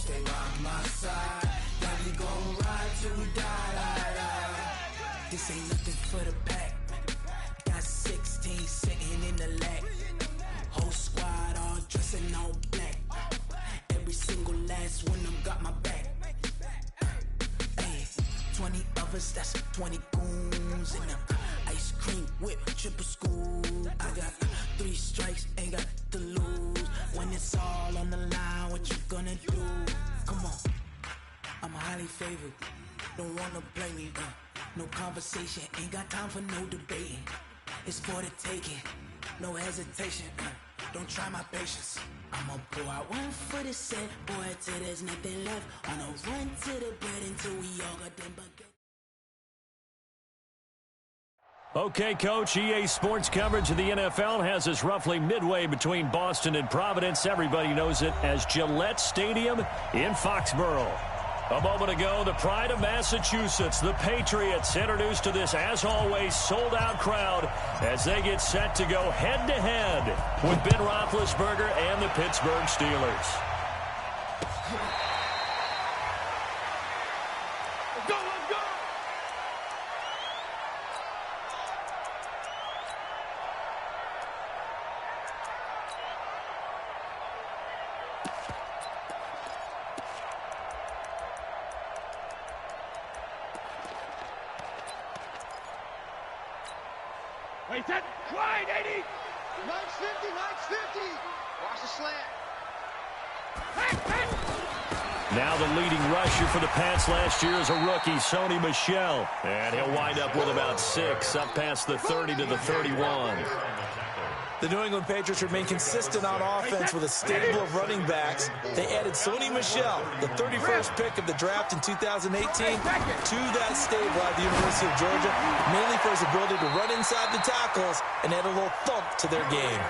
stay by my side. Yeah, we gon' ride till we die. This ain't nothing for the pack. Got 16 sitting in the lag. Whole squad all dressing all black. Every single last one of them got my back. Hey, 20 of us, that's 20 goons in them. Ice cream whip, triple scoop. I got 3 strikes, ain't got to lose. When it's all on the line, what you gonna do? Come on, I'm highly favored. Don't wanna play me, no conversation, ain't got time for no debating. It's for the taking, no hesitation. Don't try my patience. I'ma pour out one for the set, boy, till there's nothing left. On a run to the bed until we all got them buckets. Okay, Coach, EA Sports coverage of the NFL has us roughly midway between Boston and Providence. Everybody knows it as Gillette Stadium in Foxborough. A moment ago, the pride of Massachusetts, the Patriots, introduced to this, as always, sold-out crowd as they get set to go head-to-head with Ben Roethlisberger and the Pittsburgh Steelers. Wait, that wide 80. Nice 50, nice 50. Watch the slant. Now the leading rusher for the Pats last year is a rookie, Sony Michel. And he'll wind up with about 6, up past the 30 to the 31. The New England Patriots remain consistent on offense with a stable of running backs. They added Sony Michel, the 31st pick of the draft in 2018, to that stable at the University of Georgia, mainly for his ability to run inside the tackles and add a little thump to their game.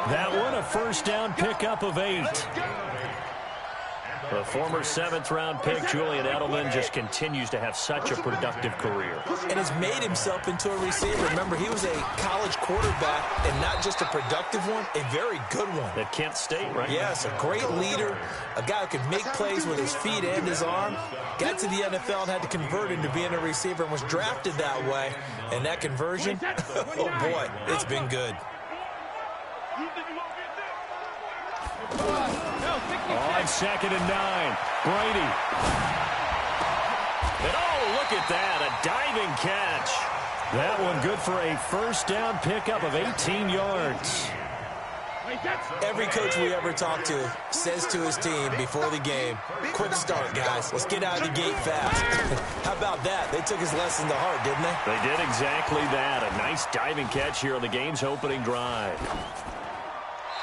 That one, a first down pickup of 8. The former 7th-round pick, Julian Edelman, just continues to have such a productive career. And has made himself into a receiver. Remember, he was a college quarterback, and not just a productive one, a very good one. At Kent State, right? Yes, a great leader, a guy who could make plays with his feet and his arm. Got to the NFL and had to convert into being a receiver and was drafted that way. And that conversion, oh boy, it's been good. On 2nd and 9, Brady. And oh, look at that, a diving catch. That one good for a first down pickup of 18 yards. Every coach we ever talk to says to his team before the game, quick start, guys. Let's get out of the gate fast. How about that? They took his lesson to heart, didn't they? They did exactly that. A nice diving catch here on the game's opening drive.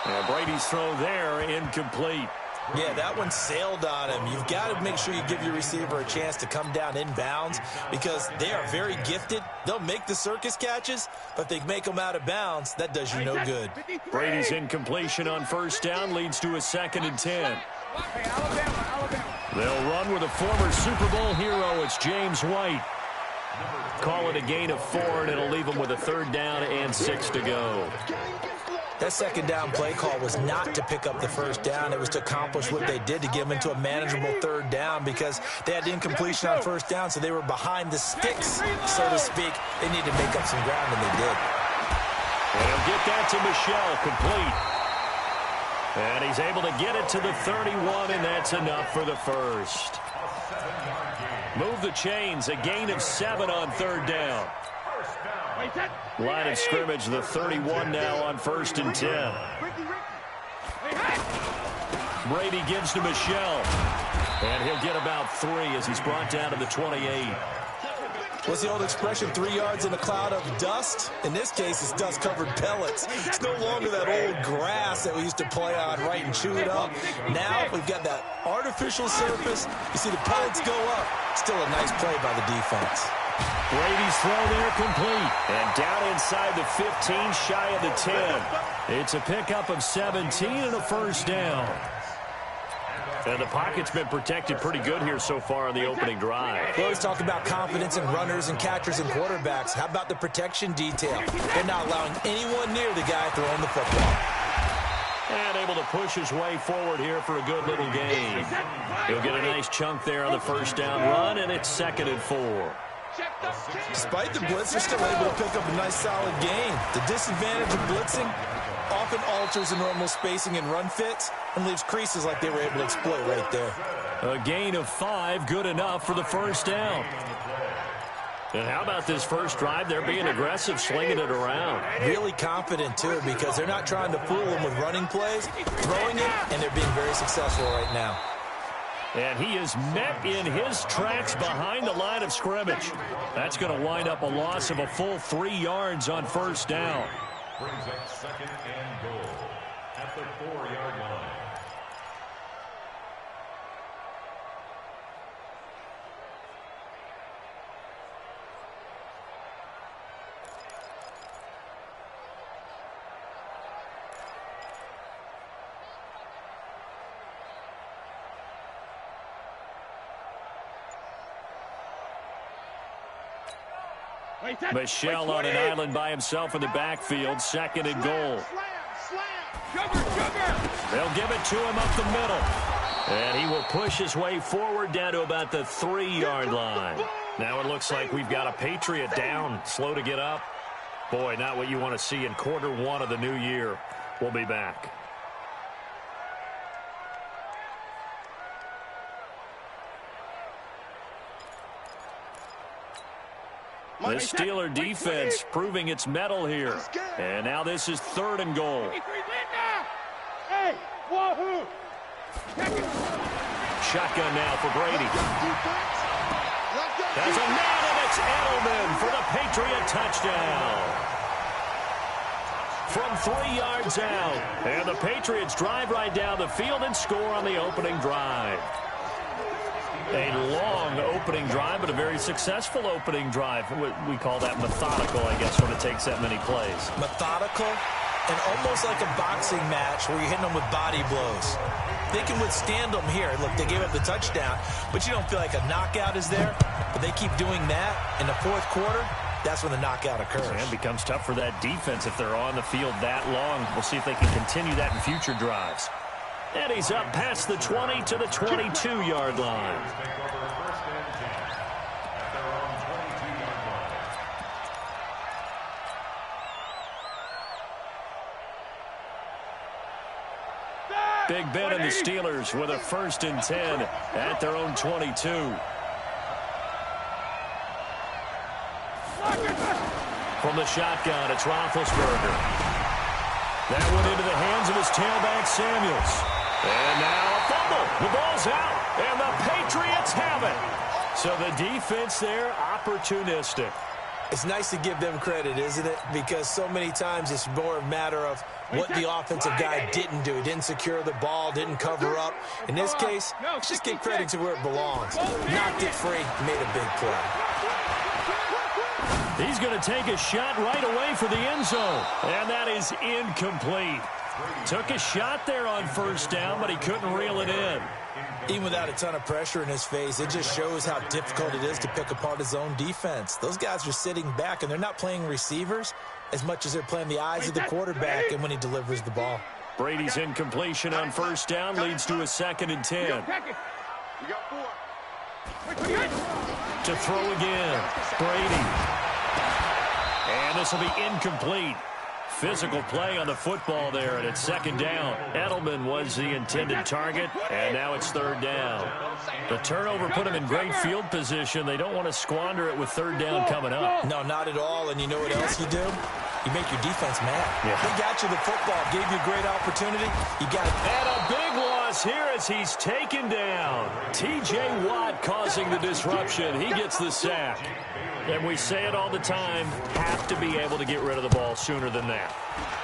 And Brady's throw there, incomplete. Yeah, that one sailed on him. You've got to make sure you give your receiver a chance to come down inbounds because they are very gifted. They'll make the circus catches, but they make them out of bounds. That does you no good. Brady's incompletion on first down leads to a 2nd and 10. They'll run with a former Super Bowl hero. It's James White. Call it a gain of 4, and it'll leave them with a 3rd down and 6 to go. That 2nd down play call was not to pick up the first down. It was to accomplish what they did, to get them into a manageable 3rd down because they had incompletion on first down, so they were behind the sticks, so to speak. They needed to make up some ground, and they did. And he'll get that to Michel, complete. And he's able to get it to the 31, and that's enough for the first. Move the chains, a gain of 7 on 3rd down. Line of scrimmage, the 31 now on 1st and 10. Brady gives to Michel. And he'll get about 3 as he's brought down to the 28. What's the old expression, 3 yards in a cloud of dust? In this case, it's dust-covered pellets. It's no longer that old grass that we used to play on, right, and chew it up. Now we've got that artificial surface. You see the pellets go up. Still a nice play by the defense. Brady's throw there complete. And down inside the 15, shy of the 10. It's a pickup of 17 and a first down. And the pocket's been protected pretty good here so far on the opening drive. We always talk about confidence in runners and catchers and quarterbacks. How about the protection detail? They're not allowing anyone near the guy throwing the football. And able to push his way forward here for a good little gain. He'll get a nice chunk there on the first down run, and it's 2nd and 4. Despite the blitz, they're still able to pick up a nice solid gain. The disadvantage of blitzing often alters the normal spacing and run fits and leaves creases like they were able to exploit right there. A gain of 5, good enough for the first down. And how about this first drive? They're being aggressive, slinging it around. Really confident, too, because they're not trying to fool them with running plays, throwing it, and they're being very successful right now. And he is met in his tracks behind the line of scrimmage. That's going to wind up a loss of a full 3 yards on first down. Brings up 2nd and goal at the 4-yard line. Michel on an island by himself in the backfield, 2nd and goal. They'll give it to him up the middle. And he will push his way forward down to about the 3-yard line. Now it looks like we've got a Patriot down, slow to get up. Boy, not what you want to see in quarter 1 of the new year. We'll be back. The Steeler defense proving its mettle here. And now this is 3rd and goal. Shotgun now for Brady. There's a man, and it's Edelman for the Patriot touchdown. From 3 yards out. And the Patriots drive right down the field and score on the opening drive. A long opening drive, but a very successful opening drive. We call that methodical, I guess, when it takes that many plays. Methodical and almost like a boxing match where you're hitting them with body blows. They can withstand them here. Look, they gave up the touchdown, but you don't feel like a knockout is there. But they keep doing that in the 4th quarter. That's when the knockout occurs. And it becomes tough for that defense if they're on the field that long. We'll see if they can continue that in future drives. And he's up past the 20 to the 22-yard line. Big Ben and the Steelers with a 1st and 10 at their own 22. From the shotgun, it's Roethlisberger. That went into the hands of his tailback, Samuels. And now a fumble. The ball's out, and the Patriots have it. So the defense there, opportunistic. It's nice to give them credit, isn't it? Because so many times it's more a matter of what the offensive guy didn't do. He didn't secure the ball, didn't cover up. In this case, just give credit to where it belongs. Knocked it free, made a big play. He's going to take a shot right away for the end zone. And that is incomplete. Took a shot there on first down, but he couldn't reel it in. Even without a ton of pressure in his face, it just shows how difficult it is to pick apart his own defense. Those guys are sitting back, and they're not playing receivers as much as they're playing the eyes of the quarterback and when he delivers the ball. Brady's incompletion on first down leads to a 2nd and 10. To throw again, Brady. And this will be incomplete. Physical play on the football there, and it's 2nd down. Edelman was the intended target, and now it's 3rd down. The turnover put them in great field position. They don't want to squander it with 3rd down coming up. No, not at all, and you know what else you do? You make your defense mad. Yeah. They got you the football, gave you a great opportunity. You got it. And a big loss here as he's taken down. T.J. Watt causing the disruption. He gets the sack. And we say it all the time, have to be able to get rid of the ball sooner than that.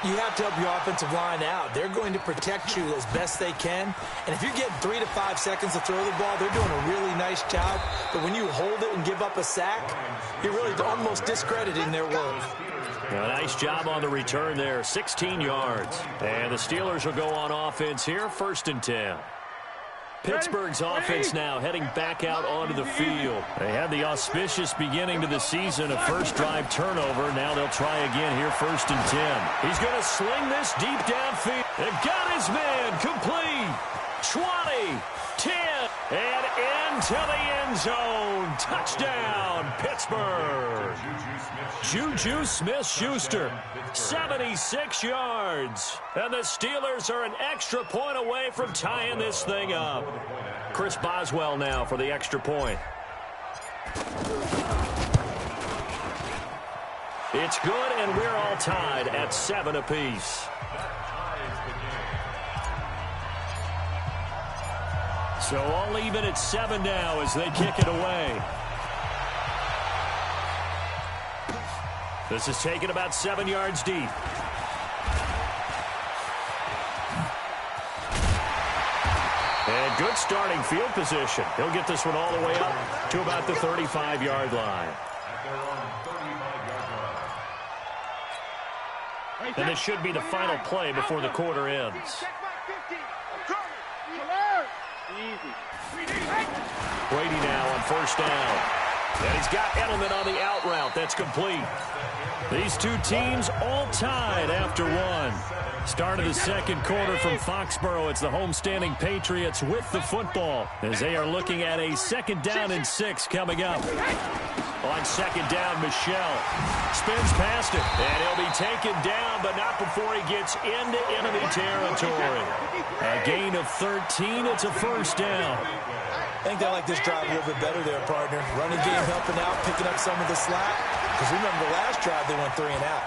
You have to help your offensive line out. They're going to protect you as best they can. And if you're getting 3 to 5 seconds to throw the ball, they're doing a really nice job. But when you hold it and give up a sack, you're really almost discrediting their work. A nice job on the return there, 16 yards. And the Steelers will go on offense here, 1st and 10. Pittsburgh's offense now heading back out onto the field. They had the auspicious beginning to the season, a first drive turnover. Now they'll try again here, 1st and 10. He's going to sling this deep downfield. They've got his man complete. 20, 10, into the end zone. Touchdown, Pittsburgh. Juju Smith-Schuster, 76 yards. And the Steelers are an extra point away from tying this thing up. Chris Boswell now for the extra point. It's good, and we're all tied at 7 apiece. So all even at 7 now as they kick it away. This is taken about 7 yards deep. And good starting field position. He'll get this one all the way up to about the 35-yard line. And this should be the final play before the quarter ends. Brady now on first down. And he's got Edelman on the out route. That's complete. These two teams all tied after one. Start of the second quarter from Foxborough. It's the homestanding Patriots with the football as they are looking at a 2nd down and 6 coming up. On 2nd down, Michelle spins past it, and he'll be taken down, but not before he gets into enemy territory. A gain of 13. It's a 1st down. I think they like this drive a little bit better there, partner. Running game helping out, picking up some of the slack. Because remember the last drive, they went 3 and out.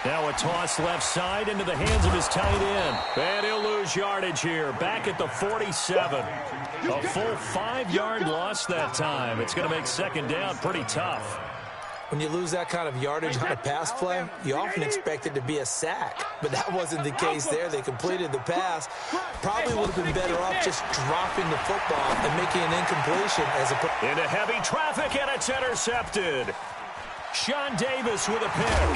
Now a toss left side into the hands of his tight end. And he'll lose yardage here, back at the 47. A full 5-yard loss that time. It's going to make 2nd down pretty tough. When you lose that kind of yardage on a pass play, you often expect it to be a sack. But that wasn't the case there. They completed the pass. Probably would have been better off just dropping the football and making an incompletion as a... Into heavy traffic, and it's intercepted. Sean Davis with a pick.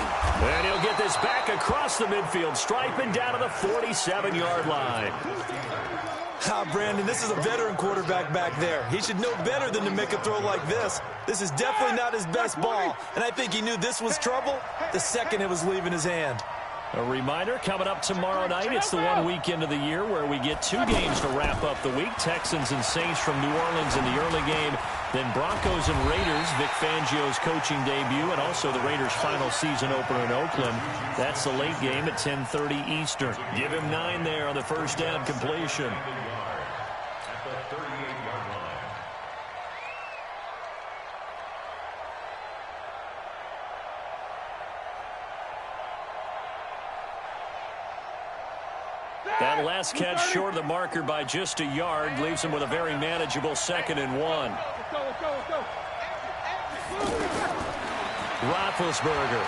And he'll get this back across the midfield, striping down to the 47-yard line. Brandon, this is a veteran quarterback back there. He should know better than to make a throw like this. This is definitely not his best ball, and I think he knew this was trouble the second it was leaving his hand. A reminder, coming up tomorrow night, it's the one weekend of the year where we get 2 games to wrap up the week. Texans and Saints from New Orleans in the early game. Then Broncos and Raiders, Vic Fangio's coaching debut, and also the Raiders' final season opener in Oakland. That's the late game at 10:30 Eastern. Give him 9 there on the 1st down completion. That last catch short of the marker by just a yard leaves him with a very manageable 2nd and 1. Roethlisberger.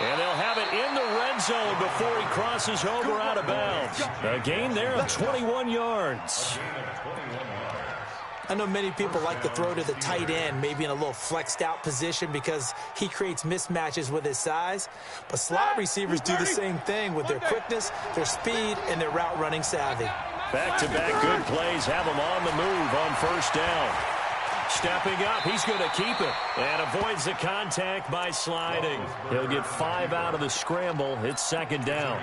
And they'll have it in the red zone before he crosses over out of bounds. A gain there of 21 yards. I know many people like to throw to the tight end, maybe in a little flexed out position because he creates mismatches with his size. But slot receivers do the same thing with their quickness, their speed, and their route running savvy. Back-to-back good plays have him on the move on 1st down. Stepping up, he's going to keep it and avoids the contact by sliding. He'll get 5 out of the scramble. It's 2nd down.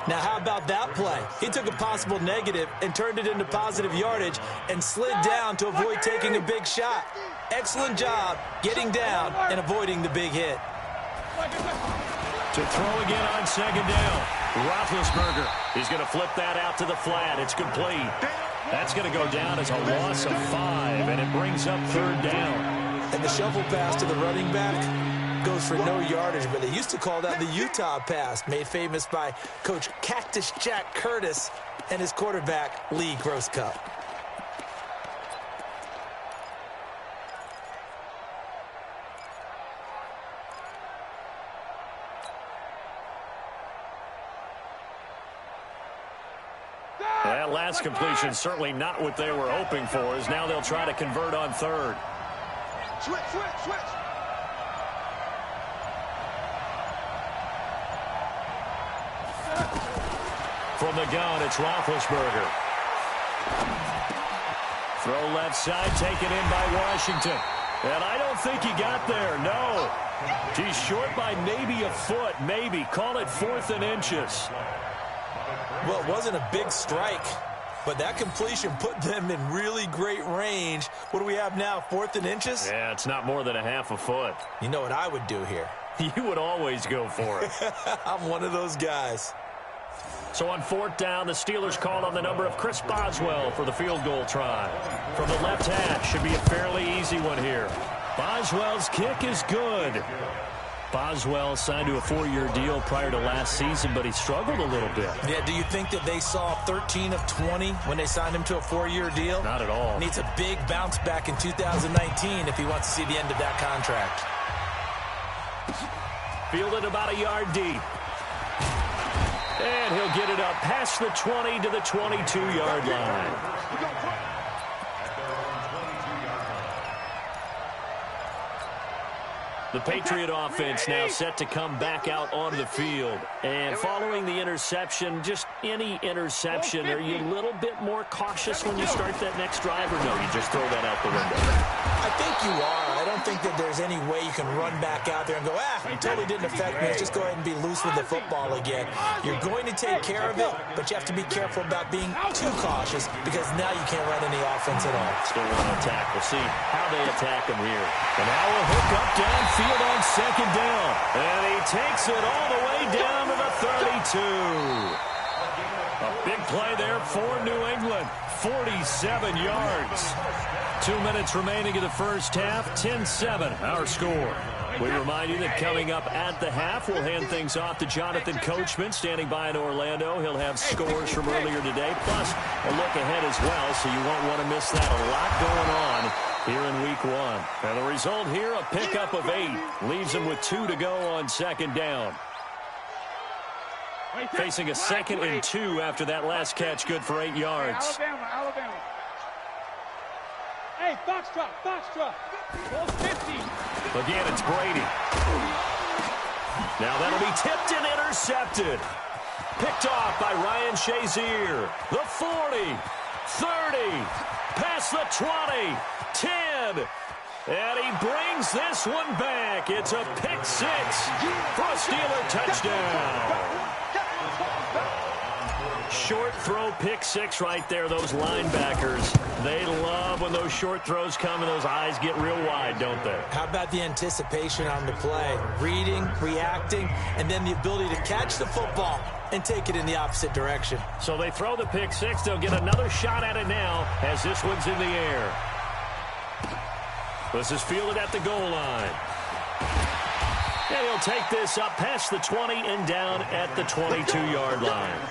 Now, how about that play? He took a possible negative and turned it into positive yardage and slid down to avoid taking a big shot. Excellent job getting down and avoiding the big hit. To throw again on 2nd down. Roethlisberger. He's going to flip that out to the flat. It's complete. That's going to go down as a loss of 5, and it brings up 3rd down. And the shovel pass to the running back goes for no yardage, but they used to call that the Utah pass, made famous by Coach Cactus Jack Curtis and his quarterback, Lee Grosscup. That last completion certainly not what they were hoping for, as now they'll try to convert on 3rd. Switch. From the gun, it's Roethlisberger. Throw left side, taken in by Washington. And I don't think he got there, no. He's short by maybe a foot, maybe. Call it 4th and inches. Well, it wasn't a big strike. but that completion put them in really great range. What do we have now, 4th and inches? Yeah, it's not more than a half a foot. You know what I would do here? You would always go for it. I'm one of those guys. So on 4th down, the Steelers call on the number of Chris Boswell for the field goal try. From the left hash, should be a fairly easy one here. Boswell's kick is good. Boswell signed to a 4-year deal prior to last season, but he struggled a little bit. Yeah, do you think that they saw 13 of 20 when they signed him to a 4-year deal? Not at all. Needs a big bounce back in 2019 if he wants to see the end of that contract. Fielded about a yard deep. And he'll get it up past the 20 to the 22-yard line. The Patriot offense now set to come back out onto the field. And following the interception, just any interception, are you a little bit more cautious when you start that next drive, or no, you just throw that out the window? I think you are. I don't think that there's any way you can run back out there and go, it totally didn't affect me. Let's just go ahead and be loose with the football again. You're going to take care of it, but you have to be careful about being too cautious because now you can't run any offense at all. Still want to attack. We'll see how they attack him here. And now a hook up downfield on 2nd down. And he takes it all the way down to the 32. A big play there for New England. 47 yards. 2 minutes remaining in the first half. 10-7, our score. We remind you that coming up at the half, we'll hand things off to Jonathan Coachman, standing by in Orlando. He'll have scores from earlier today, plus a look ahead as well, so you won't want to miss that. A lot going on here in week 1. And the result here, a pickup of 8. Leaves him with 2 to go on 2nd down. Facing a 2nd and 2 after that last catch, good for 8 yards. Alabama. Hey, Foxtrot. 50. Again, it's Brady. Now that'll be tipped and intercepted. Picked off by Ryan Shazier. The 40, 30, past the 20, 10. And he brings this one back. It's a pick 6 for a Steeler touchdown. Short throw, pick 6 right there. Those linebackers, they love when those short throws come and those eyes get real wide, don't they? How about the anticipation on the play? Reading, reacting, and then the ability to catch the football and take it in the opposite direction. So they throw the pick 6. They'll get another shot at it now as this one's in the air. This is fielded at the goal line. And he'll take this up past the 20 and down at the 22-yard line.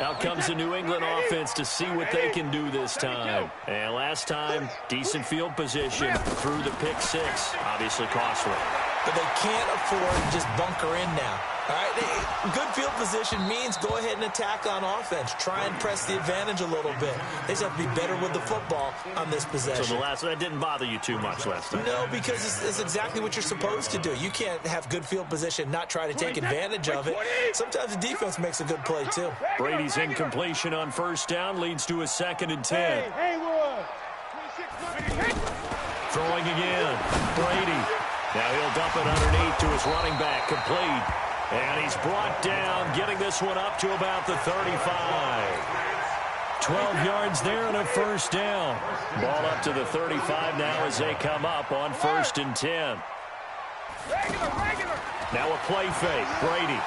Out comes the New England offense to see what they can do this time. And last time, decent field position through the pick 6. Obviously costly. But they can't afford to just bunker in now. All right, good field position means go ahead and attack on offense. Try and press the advantage a little bit. They just have to be better with the football on this possession. So that didn't bother you too much last time? No, because it's exactly what you're supposed to do. You can't have good field position, not try to take advantage of it. Sometimes the defense makes a good play, too. Brady's incompletion on 1st down leads to a 2nd and 10. Throwing again. Brady. Now he'll dump it underneath to his running back, complete. And he's brought down, getting this one up to about the 35. 12 yards there and a 1st down. Ball up to the 35 now as they come up on 1st and 10. Now a play fake, Brady.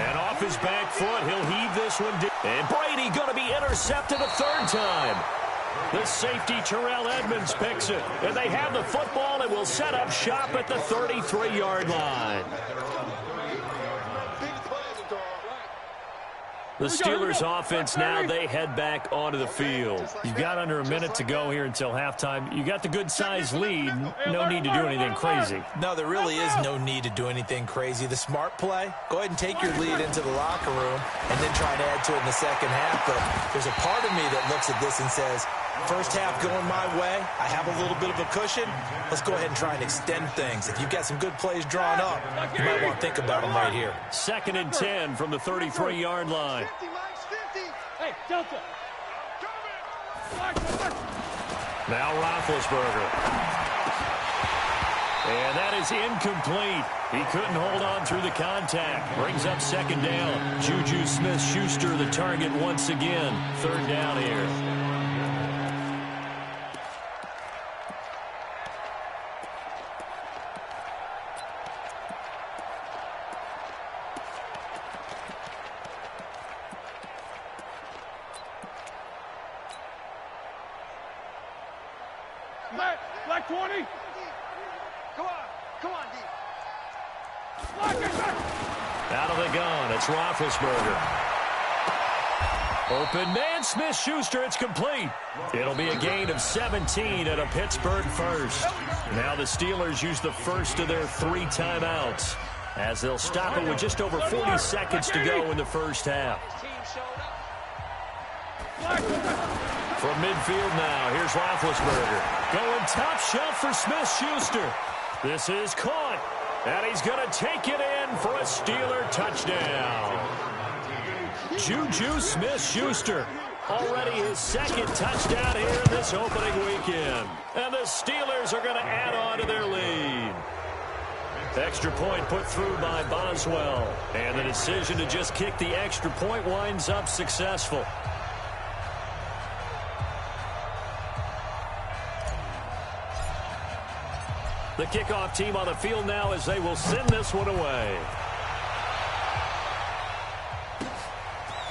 And off his back foot, he'll heave this one deep. And Brady going to be intercepted a 3rd time. The safety, Terrell Edmonds, picks it. And they have the football and will set up shop at the 33-yard line. The Steelers offense now, they head back onto the field. You've got under a minute to go here until halftime. You got the good-sized lead. No need to do anything crazy. No, there really is no need to do anything crazy. The smart play, go ahead and take your lead into the locker room and then try to add to it in the 2nd half. But there's a part of me that looks at this and says, first half going my way, I have a little bit of a cushion. Let's go ahead and try and extend things. If you've got some good plays drawn up, you might want to think about them right here. 2nd and 10 from the 33-yard line. Hey, Delta. Now Roethlisberger. And that is incomplete. He couldn't hold on through the contact. Brings up second down. Juju Smith-Schuster the target once again. Third down here. Black 20. Come on, D. Out of the gun, it's Roethlisberger. Open man, Smith-Schuster, it's complete. It'll be a gain of 17 at a Pittsburgh first. Now the Steelers use the first of their 3 timeouts, as they'll stop it with just over 40 seconds to go in the first half. From midfield now, here's Roethlisberger. Going top shelf for Smith-Schuster. This is caught, and he's going to take it in for a Steeler touchdown. Juju Smith-Schuster, already his second touchdown here in this opening weekend. And the Steelers are going to add on to their lead. Extra point put through by Boswell. And the decision to just kick the extra point winds up successful. The kickoff team on the field now as they will send this one away.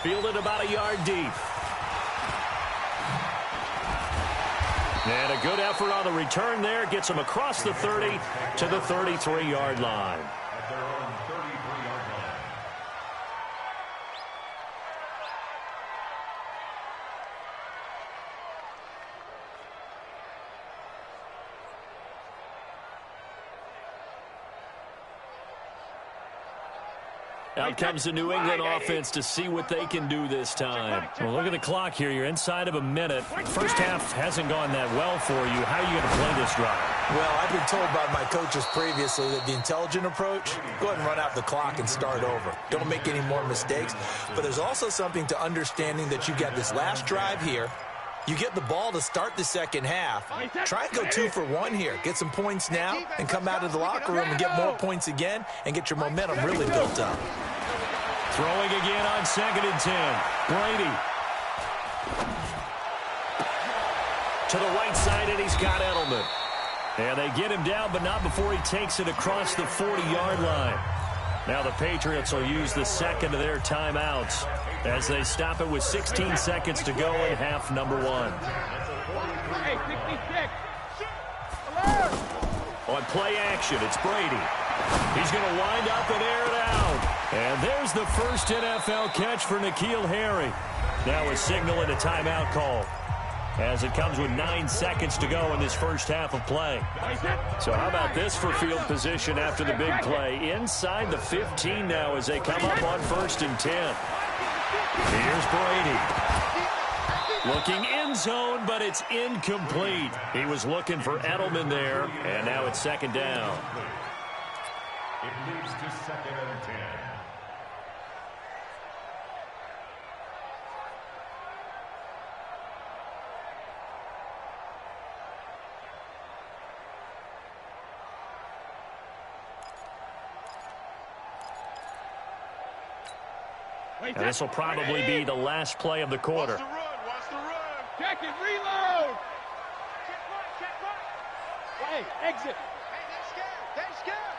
Fielded about a yard deep. And a good effort on the return there. Gets him across the 30 to the 33-yard line. At their own 33-yard line. Out comes the New England offense to see what they can do this time. Well, look at the clock here. You're inside of a minute. First half hasn't gone that well for you. How are you going to play this drive? Well, I've been told by my coaches previously that the intelligent approach, go ahead and run out the clock and start over. Don't make any more mistakes. But there's also something to understanding that you got this last drive here. You get the ball to start the second half. Try and go 2 for 1 here. Get some points now and come out of the locker room and get more points again and get your momentum really built up. Throwing again on 2nd and 10. Brady. To the right side, and he's got Edelman. And they get him down, but not before he takes it across the 40-yard line. Now the Patriots will use the second of their timeouts as they stop it with 16 seconds to go in half number 1. Hey, 66. On play action, it's Brady. He's going to wind up and air it out. And there's the first NFL catch for N'Keal Harry. Now a signal and a timeout call, as it comes with 9 seconds to go in this first half of play. So how about this for field position after the big play? Inside the 15 now as they come up on 1st and 10. Here's Brady. Looking end zone, but it's incomplete. He was looking for Edelman there, and now it's 2nd down. It moves to 2nd and 10. And this will probably be the last play of the quarter. Watch the run. Check it, reload. Check right. Hey, exit. Hey, they're scared.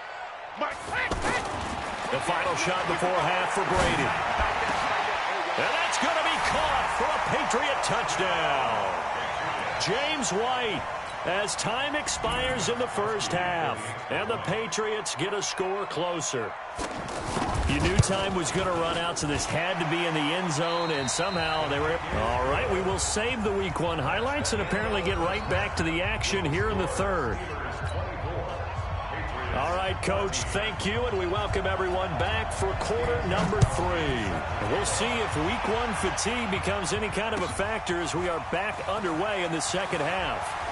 The final shot before half for Brady. And that's going to be caught for a Patriot touchdown. James White, as time expires in the first half, and the Patriots get a score closer. You knew time was going to run out, so this had to be in the end zone, and somehow they were... All right, we will save the Week 1 highlights and apparently get right back to the action here in the third. All right, Coach, thank you, and we welcome everyone back for quarter number 3. And we'll see if Week 1 fatigue becomes any kind of a factor as we are back underway in the second half.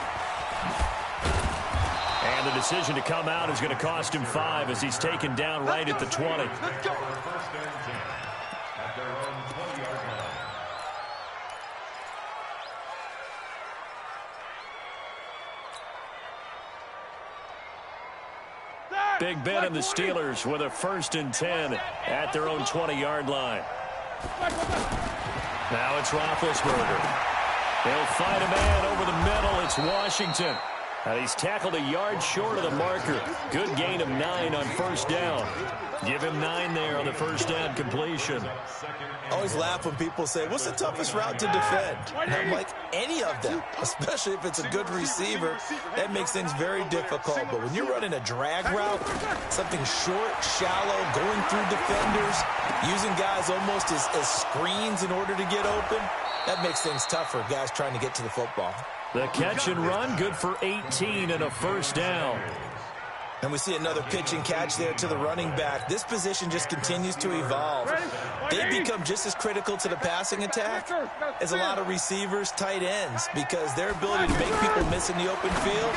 And the decision to come out is going to cost him 5 as he's taken down right at the 20. First and 10 at their own 20-yard line. Big Ben and the Steelers with a 1st and 10 at their own 20-yard line. Now it's Roethlisberger. He'll find a man over the middle. It's Washington. And he's tackled a yard short of the marker. Good gain of 9 on 1st down. Give him 9 there on the 1st down completion. I always laugh when people say, what's the toughest route to defend? And I'm like, any of them, especially if it's a good receiver. That makes things very difficult. But when you're running a drag route, something short, shallow, going through defenders, using guys almost as screens in order to get open, that makes things tougher, guys trying to get to the football. The catch and run, good for 18 and a 1st down. And we see another pitch and catch there to the running back. This position just continues to evolve. They become just as critical to the passing attack as a lot of receivers, tight ends, because their ability to make people miss in the open field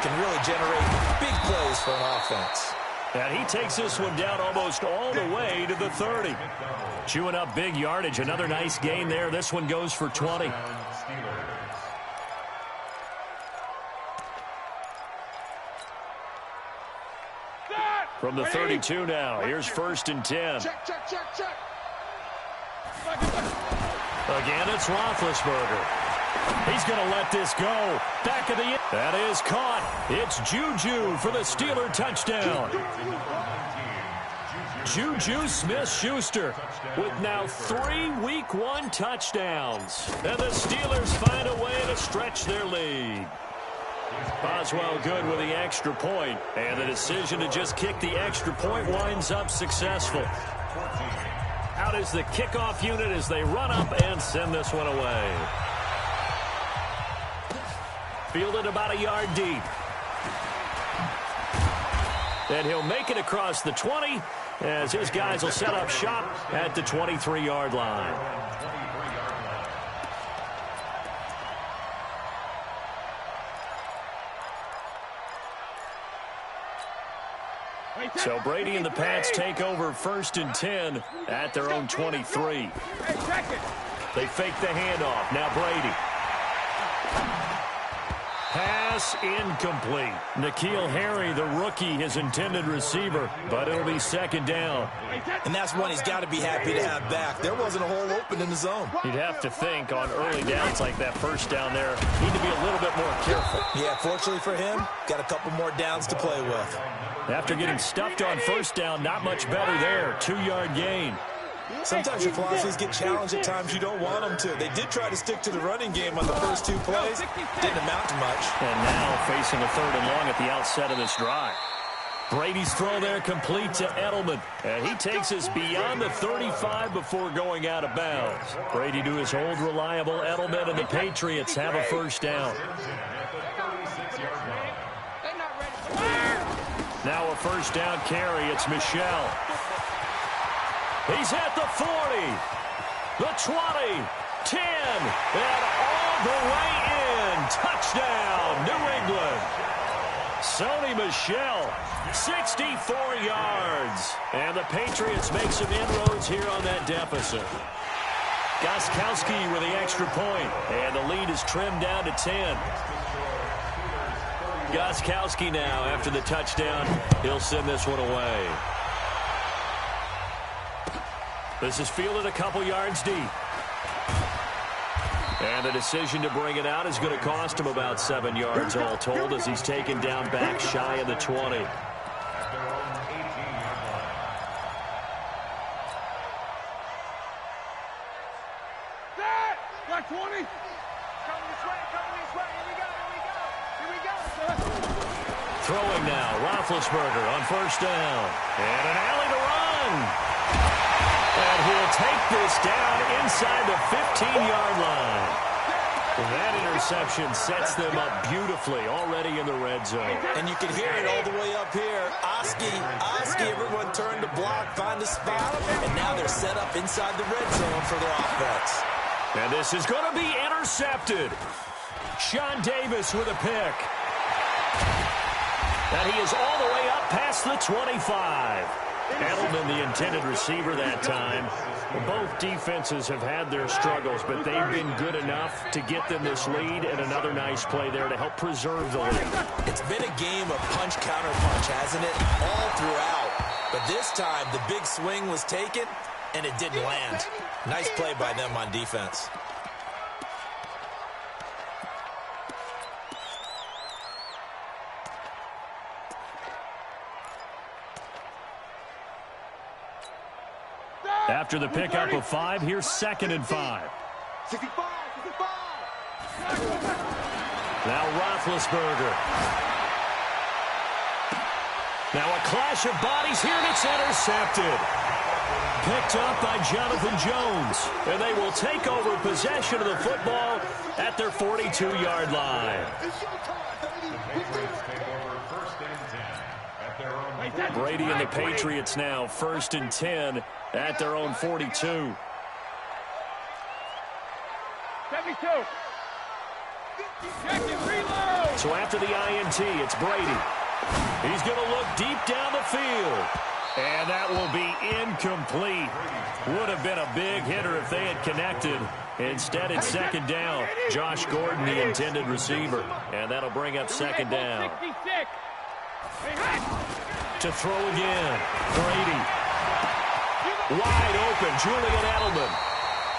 can really generate big plays for an offense. And he takes this one down almost all the way to the 30. Chewing up big yardage. Another nice gain there. This one goes for 20. From the 32 now, here's 1st and 10. Check. Again, it's Roethlisberger. He's going to let this go. Back of the end. That is caught. It's Juju for the Steeler touchdown. Juju Smith-Schuster with now 3 Week 1 touchdowns. And the Steelers find a way to stretch their lead. Boswell good with the extra point, and the decision to just kick the extra point winds up successful. Out is the kickoff unit as they run up and send this one away. Fielded about a yard deep. And he'll make it across the 20 as his guys will set up shop at the 23-yard line. So Brady and the Pats take over 1st and 10 at their own 23. They fake the handoff. Now Brady. Pass incomplete. N'Keal Harry, the rookie, his intended receiver, but it'll be 2nd down. And that's one he's got to be happy to have back. There wasn't a hole open in the zone. You'd have to think on early downs like that 1st down there, need to be a little bit more careful. Yeah, fortunately for him, got a couple more downs to play with. After getting stuffed on 1st down, not much better there. 2-yard gain. Sometimes your philosophies get challenged at times you don't want them to. They did try to stick to the running game on the first 2 plays. Didn't amount to much. And now facing a 3rd and long at the outset of this drive. Brady's throw there complete to Edelman. And he takes us beyond the 35 before going out of bounds. Brady to his old reliable Edelman, and the Patriots have a 1st down. Now a 1st down carry. It's Michel. He's at the 40, the 20, 10, and all the way in. Touchdown, New England. Sony Michel, 64 yards. And the Patriots make some inroads here on that deficit. Gostkowski with the extra point, and the lead is trimmed down to 10. Gostkowski now, after the touchdown, he'll send this one away. This is fielded a couple yards deep. And the decision to bring it out is going to cost him about 7 yards all told as he's taken down back shy of the 20. Got 20. Coming this way. Here we go. Throwing now, Roethlisberger on 1st down. And an alley to run. And he'll take this down inside the 15-yard line. That interception sets them up beautifully already in the red zone. And you can hear it all the way up here. Oski, everyone turned to block, find a spot, and now they're set up inside the red zone for their offense. And this is going to be intercepted. Sean Davis with a pick. And he is all the way up past the 25. Edelman, the intended receiver that time. Both defenses have had their struggles, but they've been good enough to get them this lead, and another nice play there to help preserve the lead. It's been a game of punch-counter-punch, hasn't it? All throughout. But this time, the big swing was taken, and it didn't land. Nice play by them on defense. After the pickup of 5, here's 2nd and 5. 65. Now Roethlisberger. Now a clash of bodies here, and it's intercepted. Picked up by Jonathan Jones. And they will take over possession of the football at their 42-yard line. Brady and the Patriots now 1st and 10 at their own 42. 72. So after the INT, it's Brady. He's going to look deep down the field. And that will be incomplete. Would have been a big hitter if they had connected. Instead, it's 2nd down. Josh Gordon, the intended receiver. And that'll bring up 2nd down. To throw again. Brady. Wide open. Julian Edelman.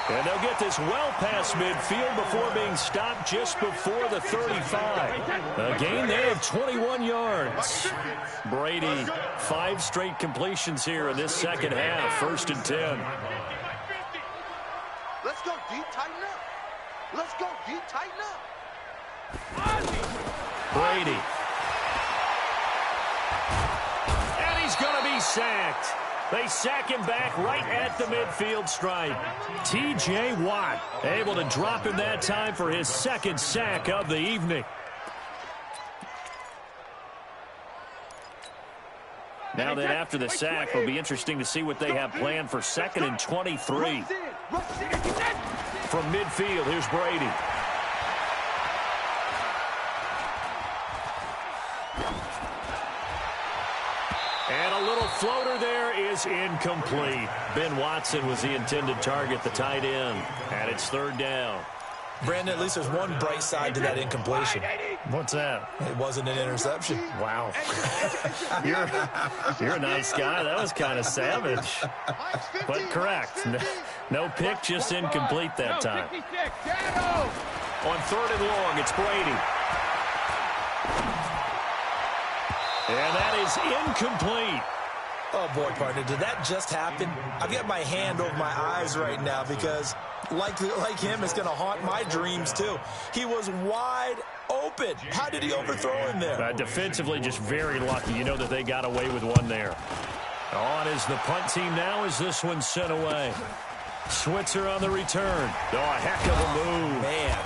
And they'll get this well past midfield before being stopped just before the 35. A gain there of 21 yards. Brady, 5 straight completions here in this second half. 1st and 10. Let's go deep, tighten up. Let's go deep, tighten up. Brady. And he's going to be sacked. They sack him back right at the midfield stripe. T.J. Watt able to drop him that time for his 2nd sack of the evening. Now then, after the sack, it'll be interesting to see what they have planned for 2nd and 23. From midfield, here's Brady. And a little floater there is incomplete. Ben Watson was the intended target, the tight end. And it's 3rd down. Brandon, at least there's one bright side to that incompletion. What's that? It wasn't an interception. Wow. You're a nice guy. That was kind of savage. But correct. No pick, just incomplete that time. On 3rd and long, it's Brady. And that is incomplete. Oh, boy, partner, did that just happen? I've got my hand over my eyes right now because, like him, it's going to haunt my dreams, too. He was wide open. How did he overthrow him there? Defensively, just very lucky. You know that they got away with one there. On is the punt team now as this one's sent away. Switzer on the return. Oh, a heck of a move. Man.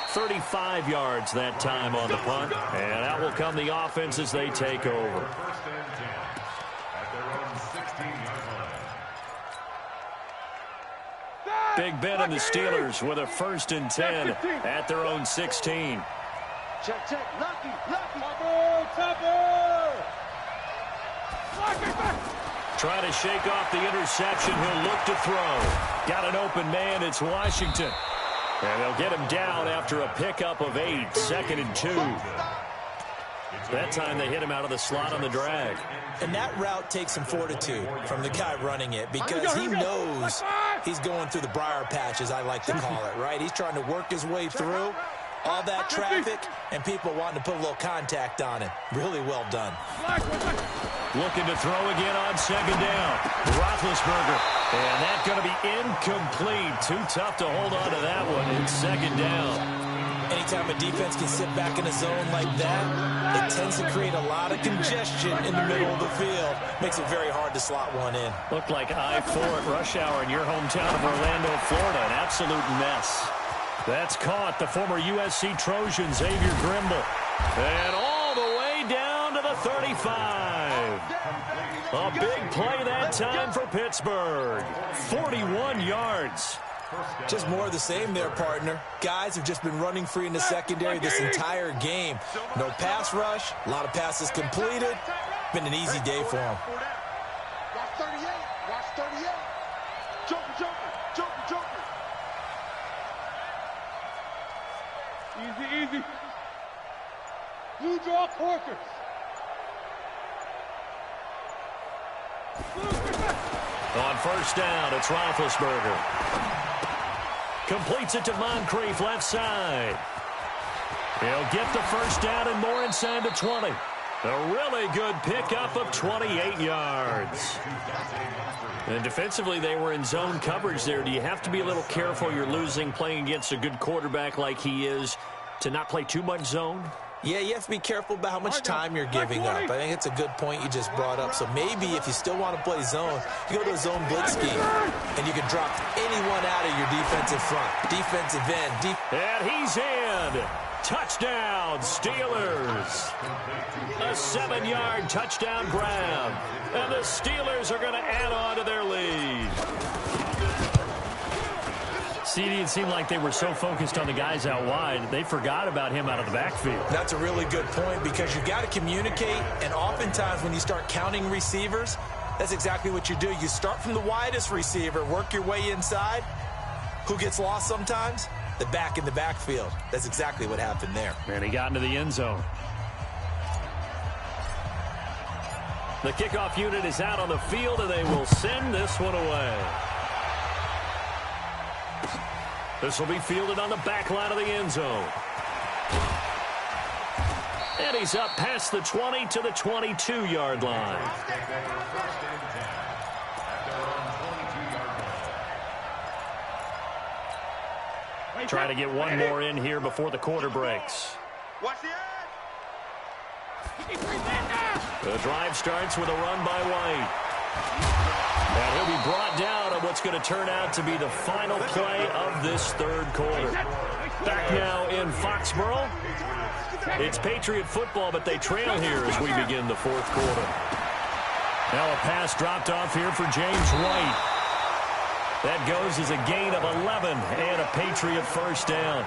35 yards that time on the punt. And out will come the offense as they take over. Big Ben and the Steelers with a 1st and 10 at their own 16. Check, lucky. Trying to shake off the interception. He'll look to throw. Got an open man. It's Washington. And they'll get him down after a pickup of 8. 2nd and 2. That time they hit him out of the slot on the drag. And that route takes some fortitude from the guy running it because he knows he's going through the briar patch, as I like to call it, right? He's trying to work his way through all that traffic and people wanting to put a little contact on him. Really well done. Looking to throw again on 2nd down. Roethlisberger. And that's going to be incomplete. Too tough to hold on to that one. It's 2nd down. Anytime a defense can sit back in a zone like that, it tends to create a lot of congestion in the middle of the field. Makes it very hard to slot one in. Looked like I-4 at rush hour in your hometown of Orlando, Florida. An absolute mess. That's caught. The former USC Trojan, Xavier Grimble. And all the way down to the 35. A big play that time for Pittsburgh. 41 yards. Just more of the same there, partner. Guys have just been running free in the secondary this entire game. No pass rush, a lot of passes completed. Been an easy day for them. 38. Watch 38. Joker, joker, joker, joker. Easy, easy. Blue draw Corkers. On first down, it's Roethlisberger. Completes it to Moncrief, left side. He'll get the first down and more inside the 20. A really good pickup of 28 yards. And defensively, they were in zone coverage there. Do you have to be a little careful? You're losing playing against a good quarterback like he is to not play too much zone? Yeah, you have to be careful about how much time you're giving up. I think it's a good point you just brought up. So maybe if you still want to play zone, you go to a zone blitz scheme, and you can drop anyone out of your defensive front, defensive end. And he's in. Touchdown, Steelers. A 7-yard touchdown grab. And the Steelers are going to add on to their lead. CD, it seemed like they were so focused on the guys out wide, they forgot about him out of the backfield. That's a really good point because you got to communicate, and oftentimes when you start counting receivers, that's exactly what you do. You start from the widest receiver, work your way inside. Who gets lost sometimes? The back in the backfield. That's exactly what happened there. And he got into the end zone. The kickoff unit is out on the field, and they will send this one away. This will be fielded on the back line of the end zone. And he's up past the 20 to the 22-yard line. Trying to get one more in here before the quarter breaks. The drive starts with a run by White. And he'll be brought down on what's going to turn out to be the final play of this third quarter. Back now in Foxborough. It's Patriot football, but they trail here as we begin the fourth quarter. Now a pass dropped off here for James White. That goes as a gain of 11 and a Patriot first down.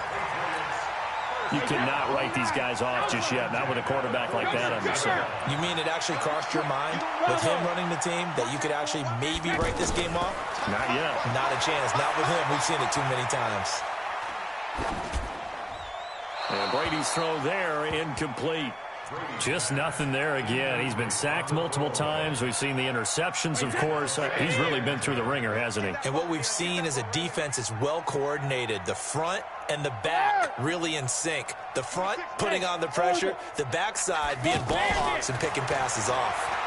You cannot write these guys off just yet, not with a quarterback like that on your side. You mean it actually crossed your mind with him running the team that you could actually maybe write this game off? Not yet. Not a chance. Not with him. We've seen it too many times. And Brady's throw there, incomplete. Just nothing there again. He's been sacked multiple times. We've seen the interceptions, of course. He's really been through the ringer, hasn't he? And what we've seen is a defense that's well coordinated. The front and the back really in sync. The front putting on the pressure. The backside being ball hawks and picking passes off.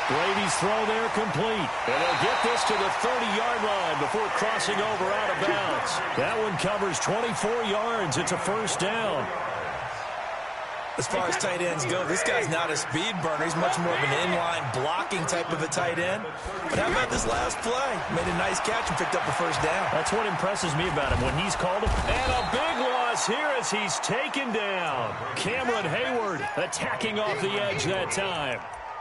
Brady's throw there complete. And they'll get this to the 30-yard line before crossing over out of bounds. That one covers 24 yards. It's a first down. As far as tight ends go, this guy's not a speed burner. He's much more of an inline blocking type of a tight end. But how about this last play? Made a nice catch and picked up a first down. That's what impresses me about him when he's called him. And a big loss here as he's taken down. Cameron Hayward attacking off the edge that time.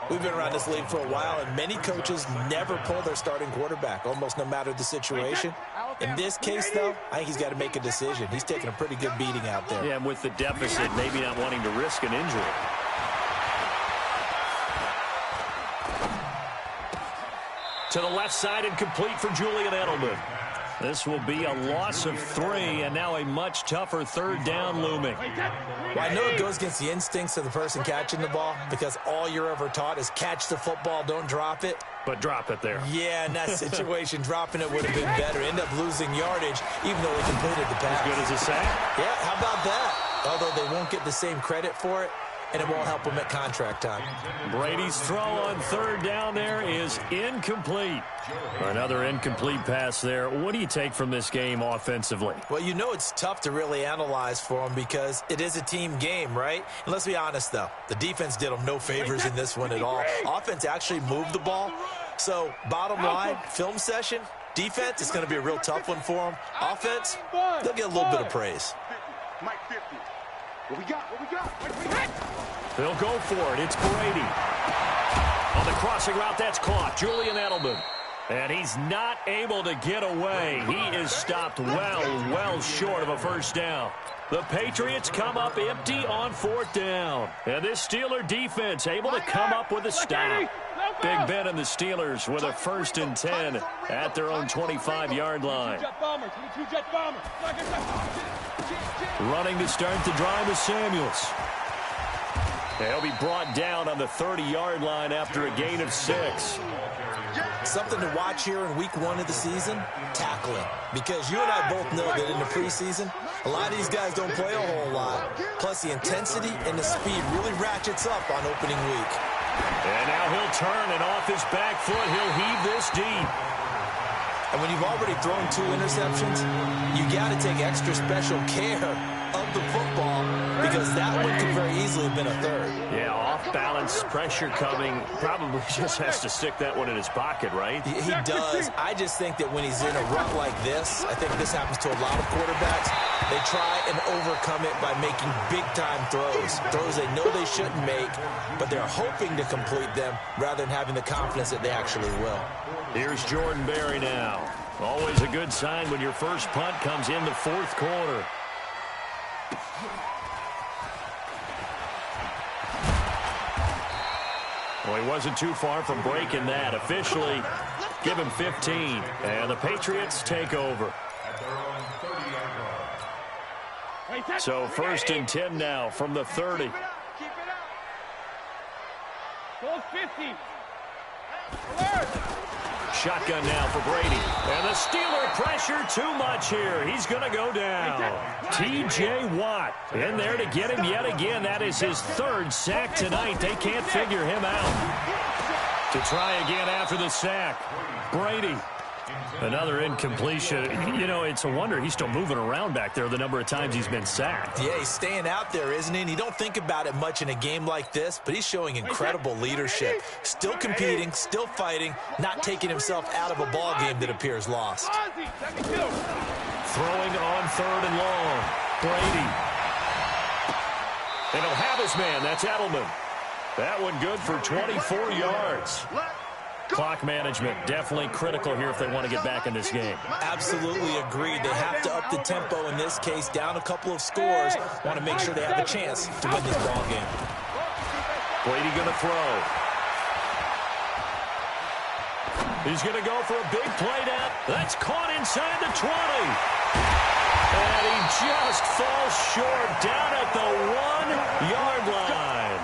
We've been around this league for a while, and many coaches never pull their starting quarterback, almost no matter the situation. In this case, though, I think he's got to make a decision. He's taking a pretty good beating out there. Yeah, and with the deficit, maybe not wanting to risk an injury. To the left side and complete for Julian Edelman. This will be a loss of 3, and now a much tougher third down looming. Well, I know it goes against the instincts of the person catching the ball because all you're ever taught is catch the football, don't drop it. But drop it there. Yeah, in that situation, dropping it would have been better. End up losing yardage, even though they completed the pass. As good as a sack? Yeah, how about that? Although they won't get the same credit for it, and it won't help them at contract time. Brady's throw on third down there is incomplete. Another incomplete pass there. What do you take from this game offensively? Well, you know it's tough to really analyze for them because it is a team game, right? And let's be honest, though. The defense did them no favors in this one at all. Offense actually moved the ball. So, bottom line, film session, defense, it's going to be a real tough one for them. Offense, they'll get a little bit of praise. Mike 50. What we got? What we got? They'll go for it. It's Brady. On the crossing route, that's caught. Julian Edelman. And he's not able to get away. He is stopped well short of a first down. The Patriots come up empty on fourth down. And this Steeler defense able to come up with a stop. Big Ben and the Steelers with a 1st and 10 at their own 25-yard line. Running to start the drive is Samuels. He'll be brought down on the 30-yard line after a gain of 6. Something to watch here in week 1 of the season, tackling. Because you and I both know that in the preseason, a lot of these guys don't play a whole lot. Plus, the intensity and the speed really ratchets up on opening week. And now he'll turn, and off his back foot, he'll heave this deep. And when you've already thrown 2 interceptions, you got to take extra special care of the football because that one could very easily have been a 3rd. Yeah, off-balance, pressure coming. Probably just has to stick that one in his pocket, right? He does. I just think that when he's in a rut like this, I think this happens to a lot of quarterbacks, they try and overcome it by making big-time throws. Throws they know they shouldn't make, but they're hoping to complete them rather than having the confidence that they actually will. Here's Jordan Berry now. Always a good sign when your first punt comes in the 4th quarter. Well, he wasn't too far from breaking that. Officially, give him 15. And the Patriots take over. So 1st and 10 now from the 30. Goal 50. Shotgun now for Brady. And the Steeler pressure too much here. He's going to go down. T.J. Watt in there to get him yet again. That is his 3rd sack tonight. They can't figure him out. To try again after the sack. Brady. Another incompletion. You know, it's a wonder he's still moving around back there the number of times he's been sacked. Yeah, he's staying out there, isn't he? And you don't think about it much in a game like this, but he's showing incredible leadership. Still competing, still fighting, not taking himself out of a ball game that appears lost. Throwing on 3rd and long. Brady. And he'll have his man. That's Edelman. That one good for 24 yards. Clock management definitely critical here if they want to get back in this game. Absolutely agreed. They have to up the tempo in this case, down a couple of scores. Want to make sure they have a chance to win this ball game. Brady going to throw. He's going to go for a big play down. That's caught inside the 20. And he just falls short down at the 1-yard line.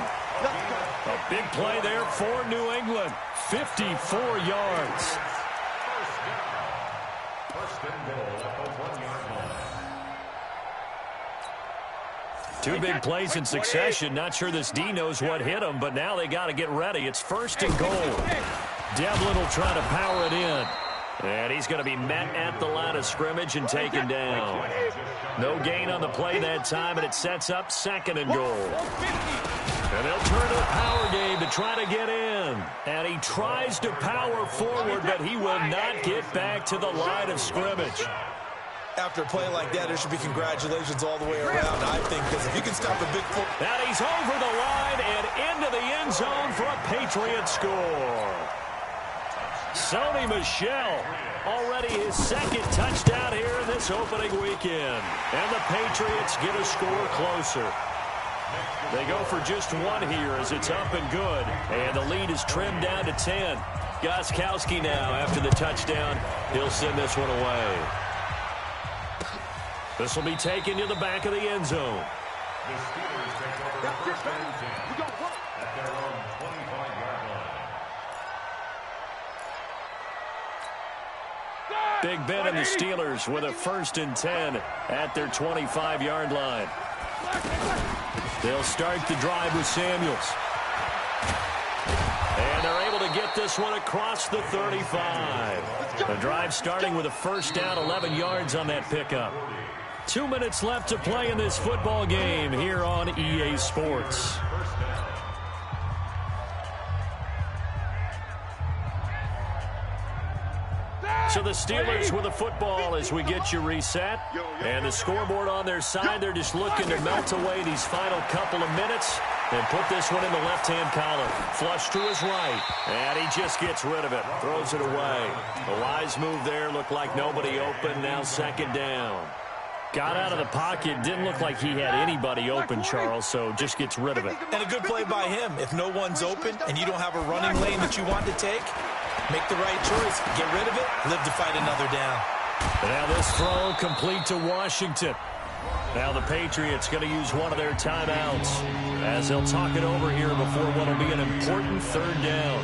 A big play there for New England. 54 yards. First and goal at the 1-yard line. 2 big plays in succession. Not sure this D knows what hit him, but now they got to get ready. It's 1st and goal. Devlin will try to power it in. And he's going to be met at the line of scrimmage and taken down. No gain on the play that time, and it sets up 2nd and goal. And they'll turn to the power game to try to get in. And he tries to power forward, but he will not get back to the line of scrimmage. After a play like that, there should be congratulations all the way around, I think, because if you can stop a big foot. And he's over the line and into the end zone for a Patriot score. Sony Michel, already his 2nd touchdown here in this opening weekend. And the Patriots get a score closer. They go for just 1 here as it's up and good. And the lead is trimmed down to 10. Gostkowski now after the touchdown. He'll send this one away. This will be taken to the back of the end zone. The Steelers take over 1st and 10 at their own 25-yard line. Big Ben and the Steelers with a 1st and 10 at their 25-yard line. They'll start the drive with Samuels. And they're able to get this one across the 35. The drive starting with a 1st down, 11 yards on that pickup. 2 minutes left to play in this football game here on EA Sports. So the Steelers with the football as we get you reset. And the scoreboard on their side, they're just looking to melt away these final couple of minutes. And put this one in the left-hand column. Flush to his right. And he just gets rid of it. Throws it away. A wise move there. Looked like nobody open. Now second down. Got out of the pocket. Didn't look like he had anybody open, Charles, so just gets rid of it. And a good play by him. If no one's open and you don't have a running lane that you want to take, make the right choice. Get rid of it. Live to fight another down. And now this throw complete to Washington. Now the Patriots going to use one of their timeouts as they'll talk it over here before what will be an important third down.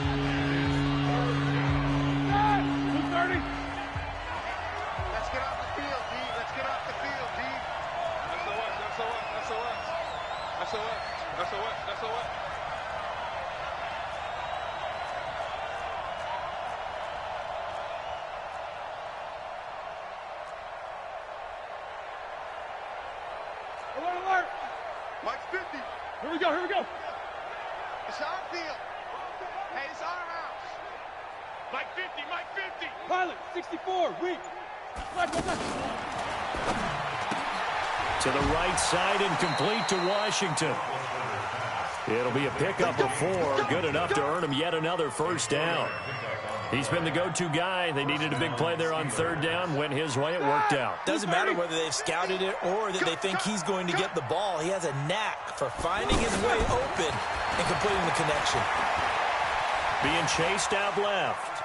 2:30. Let's get off the field, D. Let's get off the field, D. That's the what? That's the what? That's the what? That's the what? That's the what? That's the what? Alert, alert. Mike 50. Here we go, here we go. It's our field. Hey, it's our house. Mike 50, Mike 50. Pilot, 64, weak. Left. To the right side and complete to Washington. It'll be a pickup of 4. Good enough to earn him yet another first down. He's been the go-to guy. They needed a big play there on third down. Went his way. It worked out. Doesn't matter whether they've scouted it or that they think he's going to get the ball. He has a knack for finding his way open and completing the connection. Being chased out left.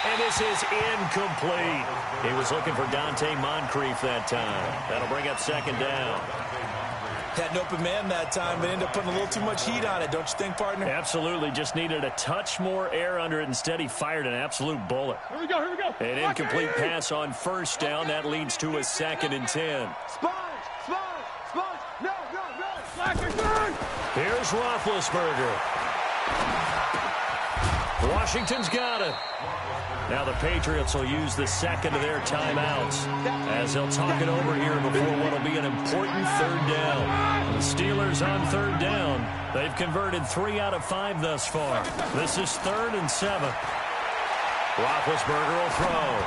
And this is incomplete. He was looking for Dante Moncrief that time. That'll bring up second down. Had an open man that time, but ended up putting a little too much heat on it, don't you think, partner? Absolutely. Just needed a touch more air under it. Instead, he fired an absolute bullet. Here we go, here we go. An incomplete pass on first down. That leads to a 2nd and 10. Sponge. No. Slacker, turn. Here's Roethlisberger. Washington's got it. Now the Patriots will use the second of their timeouts as they'll talk it over here before what will be an important third down. The Steelers on third down. They've converted 3 out of 5 thus far. This is 3rd and 7. Roethlisberger will throw.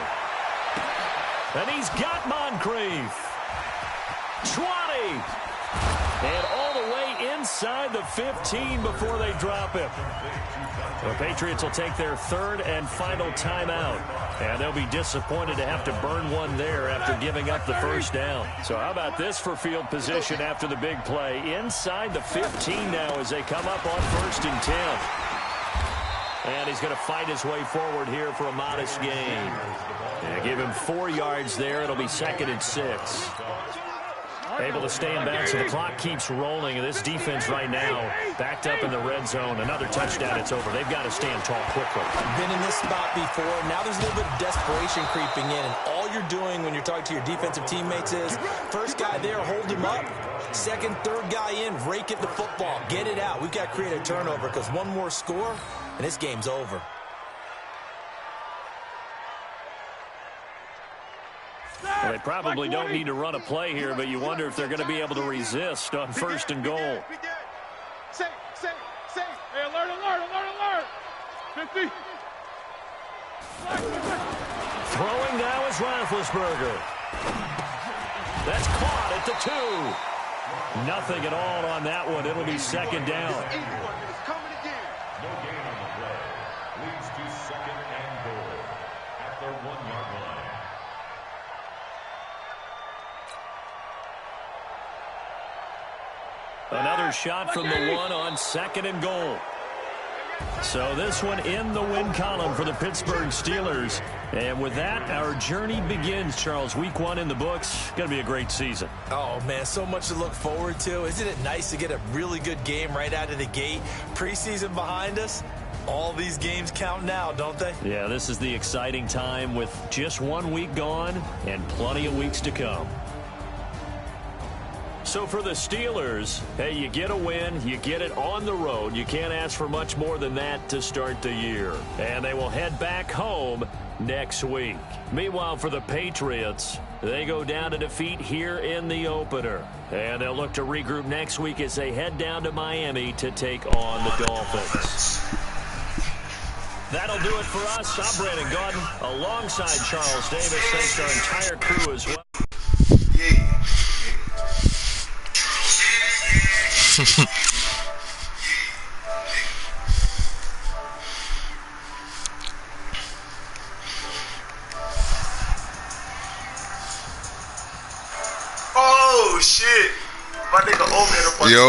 And he's got Moncrief. 20. And all the way inside the 15 before they drop him. The Patriots will take their 3rd and final timeout. And they'll be disappointed to have to burn one there after giving up the first down. So how about this for field position after the big play? Inside the 15 now as they come up on 1st and 10. And he's going to fight his way forward here for a modest gain. Yeah, give him 4 yards there. It'll be 2nd and 6. Able to stay in bounds, so the clock keeps rolling. And this defense right now backed up in the red zone. Another touchdown, it's over. They've got to stand tall quickly. Been in this spot before. Now there's a little bit of desperation creeping in. And all you're doing when you're talking to your defensive teammates is, first guy there, hold him up. Second, third guy in, rake at the football. Get it out. We've got to create a turnover because one more score, and this game's over. Well, they probably don't need to run a play here, but you wonder if they're going to be able to resist on 1st and goal. Safe. Hey, alert. 50. Throwing now is Roethlisberger. That's caught at the 2. Nothing at all on that one. It'll be 2nd down. No gain on the play. Leads to 2nd and goal at their 1-yard line. Another shot from the 1 on 2nd and goal. So this one in the win column for the Pittsburgh Steelers. And with that, our journey begins, Charles. Week 1 in the books. Going to be a great season. Oh, man, so much to look forward to. Isn't it nice to get a really good game right out of the gate? Preseason behind us. All these games count now, don't they? Yeah, this is the exciting time with just 1 week gone and plenty of weeks to come. So for the Steelers, hey, you get a win, you get it on the road. You can't ask for much more than that to start the year. And they will head back home next week. Meanwhile, for the Patriots, they go down to defeat here in the opener. And they'll look to regroup next week as they head down to Miami to take on the Dolphins. That'll do it for us. I'm Brandon Gaudin alongside Charles Davis. Thanks to our entire crew as well. Yeah. Oh shit! My nigga old man up on Yo.